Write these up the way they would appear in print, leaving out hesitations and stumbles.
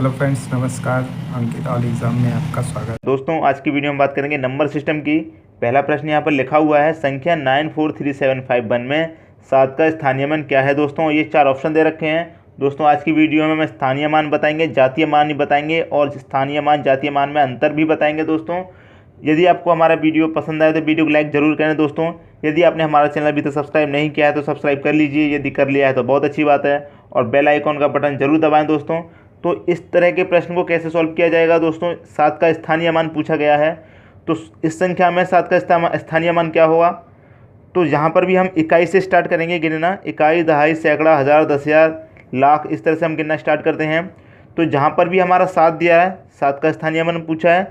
Hello friends, नमस्कार। अंकित all exam में आपका स्वागत। दोस्तों आज की वीडियो में बात करेंगे नंबर सिस्टम की। पहला प्रश्न यहाँ पर लिखा हुआ है, संख्या 943751 में 7 का स्थानीय मान क्या है। दोस्तों ये 4 ऑप्शन दे रखे हैं। दोस्तों आज की वीडियो में मैं स्थानीय मान बताएंगे, जातीय मान ही बताएंगे और स्थानीय मान जातीय मान में अंतर भी बताएंगे। दोस्तों यदि आपको हमारा वीडियो पसंद आए तो वीडियो को लाइक जरूर करें। दोस्तों यदि आपने हमारा चैनल अभी तक सब्सक्राइब नहीं किया है तो सब्सक्राइब कर लीजिए, यदि कर लिया है तो बहुत अच्छी बात है, और बेल आइकॉन का बटन जरूर दबाएं। दोस्तों तो इस तरह के प्रश्न को कैसे सॉल्व किया जाएगा। दोस्तों 7 का स्थानीय मान पूछा गया है, तो इस संख्या में 7 का स्थानीय मान क्या होगा। तो यहाँ पर भी हम इकाई से स्टार्ट करेंगे गिनना, इकाई, दहाई, सैकड़ा, हज़ार, 10,000, लाख, इस तरह से हम गिनना स्टार्ट करते हैं। तो जहाँ पर भी हमारा 7 दिया है, 7 का स्थानीय मान पूछा है,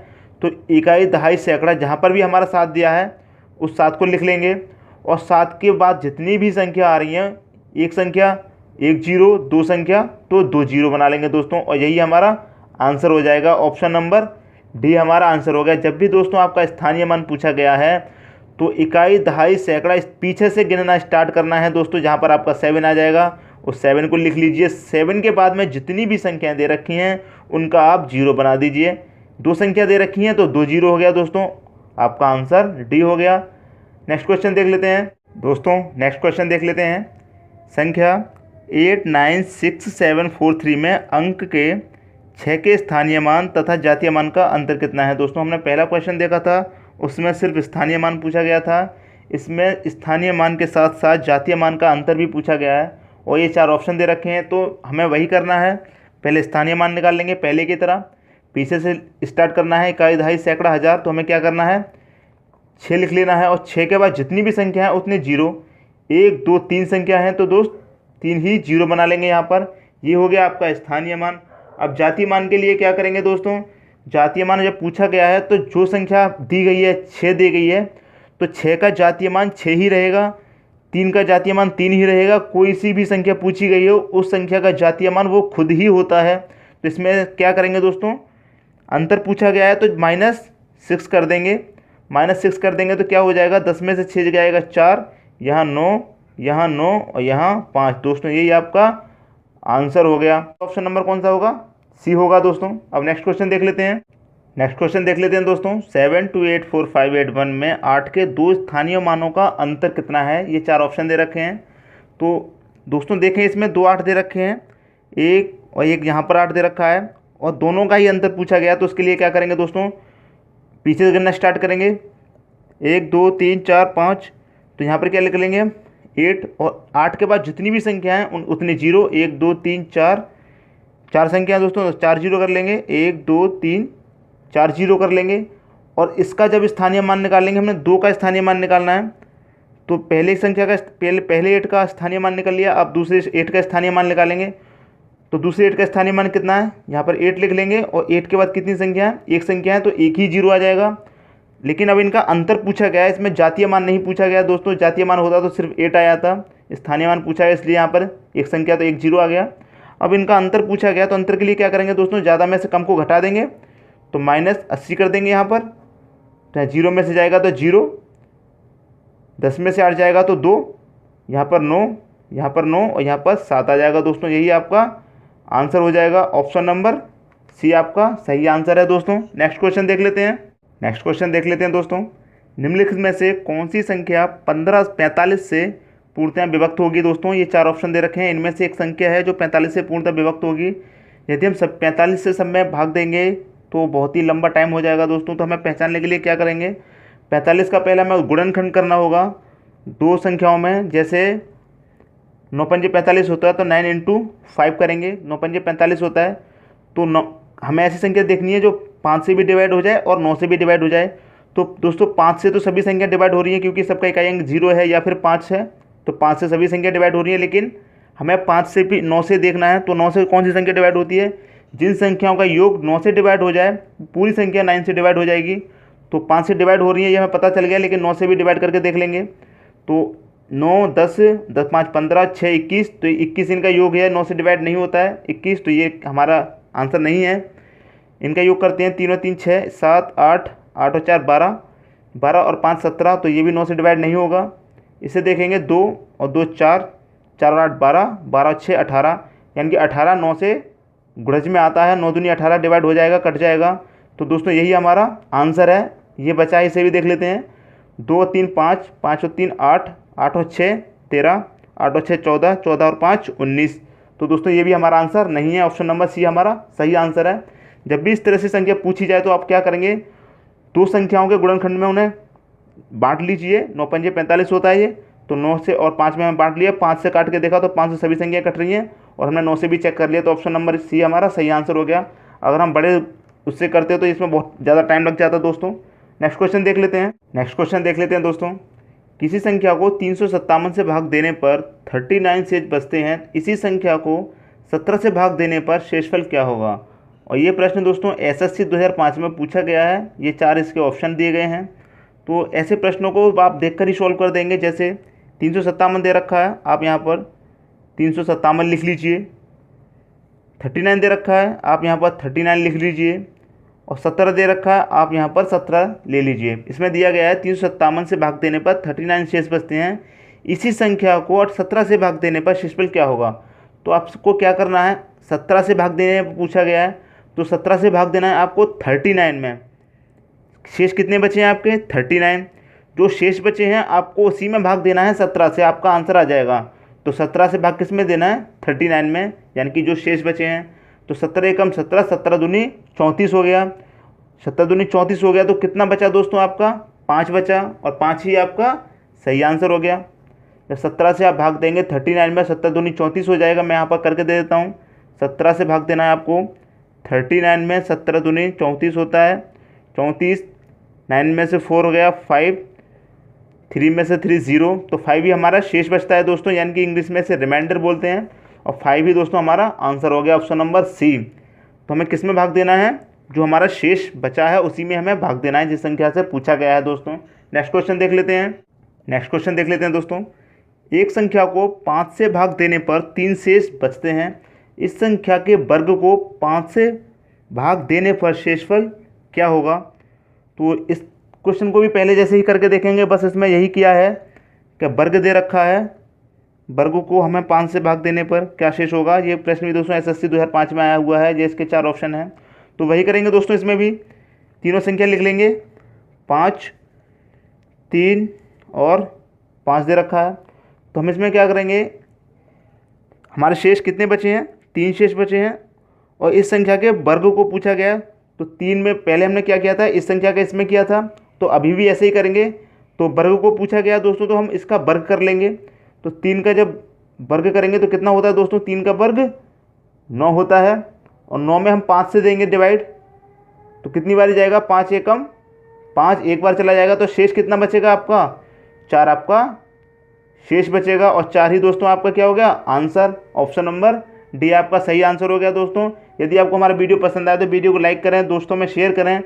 तो इकाई, दहाई, सैकड़ा जहाँ पर भी हमारा 7 दिया है उस 7 को लिख लेंगे, और 7 के बाद जितनी भी संख्या आ रही हैं, एक संख्या, एक जीरो, दो संख्या, तो 2 जीरो बना लेंगे दोस्तों, और यही हमारा आंसर हो जाएगा। ऑप्शन नंबर डी हमारा आंसर हो गया। जब भी दोस्तों आपका स्थानीय मान पूछा गया है तो इकाई, दहाई, सैकड़ा इस पीछे से गिनना स्टार्ट करना है दोस्तों। जहाँ पर आपका 7 आ जाएगा उस 7 को लिख लीजिए। 7 के बाद में जितनी भी संख्याएं दे रखी हैं उनका आप जीरो बना दीजिए। 2 संख्या दे रखी हैं तो 2 जीरो हो गया दोस्तों, आपका आंसर डी हो गया। नेक्स्ट क्वेश्चन देख लेते हैं दोस्तों। नेक्स्ट क्वेश्चन देख लेते हैं। संख्या 896743 में अंक के 6 के स्थानीय मान तथा जातीय मान का अंतर कितना है। दोस्तों हमने पहला क्वेश्चन देखा था, उसमें सिर्फ स्थानीय मान पूछा गया था। इसमें स्थानीय मान के साथ साथ जातीय मान का अंतर भी पूछा गया है, और ये 4 ऑप्शन दे रखे हैं। तो हमें वही करना है, पहले स्थानीय मान निकाल लेंगे पहले की तरह, पीछे से स्टार्ट करना है। इकाई, दहाई, सैकड़ा, हज़ार, तो हमें क्या करना है, 6 लिख लेना है, और 6 के बाद जितनी भी संख्या है उतने जीरो, 1 2 3 संख्या है तो दोस्त 3 ही जीरो बना लेंगे यहाँ पर। ये हो गया आपका स्थानीय मान। अब जातीय मान के लिए क्या करेंगे दोस्तों, जातीय मान जब पूछा गया है तो जो संख्या दी गई है 6 दी गई है, तो 6 का जातीय मान 6 ही रहेगा, 3 का जातीय मान 3 ही रहेगा। कोई सी भी संख्या पूछी गई हो उस संख्या का जातीय मान वो खुद ही होता है। तो इसमें क्या करेंगे दोस्तों, अंतर पूछा गया है तो -6 कर देंगे। -6 कर देंगे तो क्या हो जाएगा, 10 में से 6 जाएगा 4, यहाँ 9, यहाँ 9 और यहाँ 5। दोस्तों यही आपका आंसर हो गया। ऑप्शन नंबर कौन सा होगा, सी होगा दोस्तों। अब नेक्स्ट क्वेश्चन देख लेते हैं। नेक्स्ट क्वेश्चन देख लेते हैं दोस्तों। 728451 में 8 के 2 स्थानीय मानों का अंतर कितना है। ये 4 ऑप्शन दे रखे हैं। तो दोस्तों देखें, इसमें 2 8 दे रखे हैं, एक और एक यहाँ पर 8 दे रखा है, और दोनों का ही अंतर पूछा गया। तो उसके लिए क्या करेंगे दोस्तों, पीछे से गिनना स्टार्ट करेंगे, 1 2 3 4 5। तो यहाँ पर क्या लिख लेंगे, 8, और 8 के बाद जितनी भी संख्या हैं उतने जीरो, 1 2 3 4, 4 संख्या दोस्तों, 4 जीरो कर लेंगे, 1 2 3 4 जीरो कर लेंगे। और इसका जब स्थानीय मान निकालेंगे, हमने 2 का स्थानीय मान निकालना है, तो पहले संख्या का पहले 8 का स्थानीय मान निकाल लिया, अब दूसरे 8 का स्थानीय मान निकालेंगे। तो दूसरे 8 का स्थानीय मान कितना है, यहाँ पर 8 लिख लेंगे, और 8 के बाद कितनी संख्या है, एक संख्या है, तो एक ही जीरो आ जाएगा। लेकिन अब इनका अंतर पूछा गया है, इसमें जातीय मान नहीं पूछा गया दोस्तों। जातीय मान होता तो सिर्फ 8 आया था, स्थानीय मान पूछा है इसलिए यहाँ पर एक संख्या तो एक जीरो आ गया। अब इनका अंतर पूछा गया, तो अंतर के लिए क्या करेंगे दोस्तों, ज़्यादा में से कम को घटा देंगे, तो -80 कर देंगे यहाँ पर। तो जीरो में से जाएगा तो जीरो, 10 में से 8 जाएगा तो 2, यहाँ पर 9, यहाँ पर 9 और यहाँ पर 7 आ जाएगा दोस्तों। यही आपका आंसर हो जाएगा। ऑप्शन नंबर सी आपका सही आंसर है दोस्तों। नेक्स्ट क्वेश्चन देख लेते हैं। नेक्स्ट क्वेश्चन देख लेते हैं दोस्तों। निम्नलिखित में से कौन सी संख्या 45 से पूर्णतः विभक्त होगी। दोस्तों ये 4 ऑप्शन दे रखे हैं, इनमें से एक संख्या है जो 45 से पूर्णतः विभक्त होगी। यदि हम सब 45 से सब में भाग देंगे तो बहुत ही लंबा टाइम हो जाएगा दोस्तों। तो हमें पहचानने के लिए क्या करेंगे, 45 का पहला हमें गुणनखंड करना होगा 2 संख्याओं में। जैसे 9 पंजे 45 होता है तो 9 × 5 करेंगे, 9 पंजे 45 होता है। तो हमें ऐसी संख्या देखनी है जो 5 से भी डिवाइड हो जाए और 9 से भी डिवाइड हो जाए। तो दोस्तों 5 से तो सभी संख्या डिवाइड हो रही है, क्योंकि सबका इकाई अंक 0 है या फिर 5 है, तो 5 से सभी संख्या डिवाइड हो रही है। लेकिन हमें 5 से भी 9 से देखना है, तो 9 से कौन सी संख्या डिवाइड होती है, जिन संख्याओं का योग 9 से डिवाइड हो जाए, पूरी संख्या 9 से डिवाइड हो जाएगी। तो 5 से डिवाइड हो रही है ये हमें पता चल गया, लेकिन 9 से भी डिवाइड करके देख लेंगे। तो 9 10 10 5 15 6 21, तो 21 इनका योग है, 9 से डिवाइड नहीं होता है 21, तो ये हमारा आंसर नहीं है। इनका योग करते हैं, 3 और 3 6 7 8 8 और 4 12, 12 और 5 17, तो ये भी 9 से डिवाइड नहीं होगा। इसे देखेंगे 2 और 2 4, 4 और 8 12, 12 और 6 18, यानी कि 18 9 से गुणज में आता है, 9 दूनी 18 डिवाइड हो जाएगा, कट जाएगा। तो दोस्तों यही हमारा आंसर है। ये बचा है, इसे भी देख लेते हैं। 2 और 3 5, 5 और 3 8, 8 और 6 13, 8 और 6 14, 14 और 5 19। तो दोस्तों ये भी हमारा आंसर नहीं है, ऑप्शन नंबर सी हमारा सही आंसर है। जब भी इस तरह से संख्या पूछी जाए तो आप क्या करेंगे, दो संख्याओं के गुणनखंड में उन्हें बांट लीजिए। 9 पंजे 45 होता है ये, तो 9 से और 5 में हम बांट लिया, 5 से काट के देखा तो 5 से सभी संख्या कट रही हैं, और हमने 9 से भी चेक कर लिया, तो ऑप्शन नंबर सी हमारा सही आंसर हो गया। अगर हम बड़े उससे करते तो इसमें बहुत ज़्यादा टाइम लग जाता दोस्तों। नेक्स्ट क्वेश्चन देख लेते हैं दोस्तों। किसी संख्या को 357 से भाग देने पर 39 शेष बचते हैं, इसी संख्या को 17 से भाग देने पर शेषफल क्या होगा। और ये प्रश्न दोस्तों एसएससी 2005 में पूछा गया है। ये 4 इसके ऑप्शन दिए गए हैं, तो ऐसे प्रश्नों को आप देखकर ही सॉल्व कर देंगे। जैसे 357 दे रखा है, आप यहाँ पर 357 लिख लीजिए। 39 दे रखा है, आप यहाँ पर 39 लिख लीजिए। और 17 दे रखा है, आप यहाँ पर 17 ले लीजिए। इसमें दिया गया है 357 से भाग देने पर 39 शेष बचते हैं, इसी संख्या को 17 से भाग देने पर शेषफल क्या होगा। तो आपको क्या करना है, 17 से भाग देने पर पूछा गया है, तो 17 से भाग देना है आपको 39 में। शेष कितने बचे हैं आपके, 39। जो शेष बचे हैं आपको उसी में भाग देना है 17 से, आपका आंसर आ जाएगा। तो 17 से भाग किस में देना है, 39 में, यानी कि जो शेष बचे हैं। तो 17 एकम 17, 17 दूनी 34 हो गया। 17 दूनी 34 हो गया, तो कितना बचा दोस्तों आपका, 5 बचा, और 5 ही आपका सही आंसर हो गया। जब 17 से आप भाग देंगे 39 में, 17 दूनी 34 हो जाएगा। मैं यहाँ पर करके दे देता हूँ। 17 से भाग देना है आपको 39 में, 17 दूनी 34 होता है, 34, 9 में से 4 हो गया 5, 3 में से 3 0, तो 5 ही हमारा शेष बचता है दोस्तों, यानी कि इंग्लिश में से रिमाइंडर बोलते हैं। और 5 ही दोस्तों हमारा आंसर हो गया, ऑप्शन नंबर सी। तो हमें किस में भाग देना है, जो हमारा शेष बचा है उसी में हमें भाग देना है, जिस संख्या से पूछा गया है दोस्तों। नेक्स्ट क्वेश्चन देख लेते हैं दोस्तों। एक संख्या को 5 से भाग देने पर 3 शेष बचते हैं, इस संख्या के वर्ग को 5 से भाग देने पर शेषफल क्या होगा। तो इस क्वेश्चन को भी पहले जैसे ही करके देखेंगे, बस इसमें यही किया है कि वर्ग दे रखा है, वर्ग को हमें 5 से भाग देने पर क्या शेष होगा। ये प्रश्न भी दोस्तों एसएससी 2005 में आया हुआ है। ये इसके 4 ऑप्शन हैं, तो वही करेंगे दोस्तों। इसमें भी तीनों संख्या लिख लेंगे, 5, 3 और 5 दे रखा है। तो हम इसमें क्या करेंगे, हमारे शेष कितने बचे हैं, 3 शेष बचे हैं, और इस संख्या के वर्ग को पूछा गया। तो 3 में पहले हमने क्या किया था, इस संख्या का इसमें किया था, तो अभी भी ऐसे ही करेंगे। तो वर्ग को पूछा गया दोस्तों, तो हम इसका वर्ग कर लेंगे। तो 3 का जब वर्ग करेंगे तो कितना होता है दोस्तों, 3 का वर्ग 9 होता है, और 9 में हम 5 से देंगे डिवाइड, तो कितनी बारी जाएगा, 5 एकम 5 एक बार चला जाएगा। तो शेष कितना बचेगा आपका, 4 आपका शेष बचेगा, और 4 ही दोस्तों आपका क्या हो गया आंसर। ऑप्शन नंबर डी आपका सही आंसर हो गया दोस्तों। यदि आपको हमारा वीडियो पसंद आए तो वीडियो को लाइक करें, दोस्तों में शेयर करें,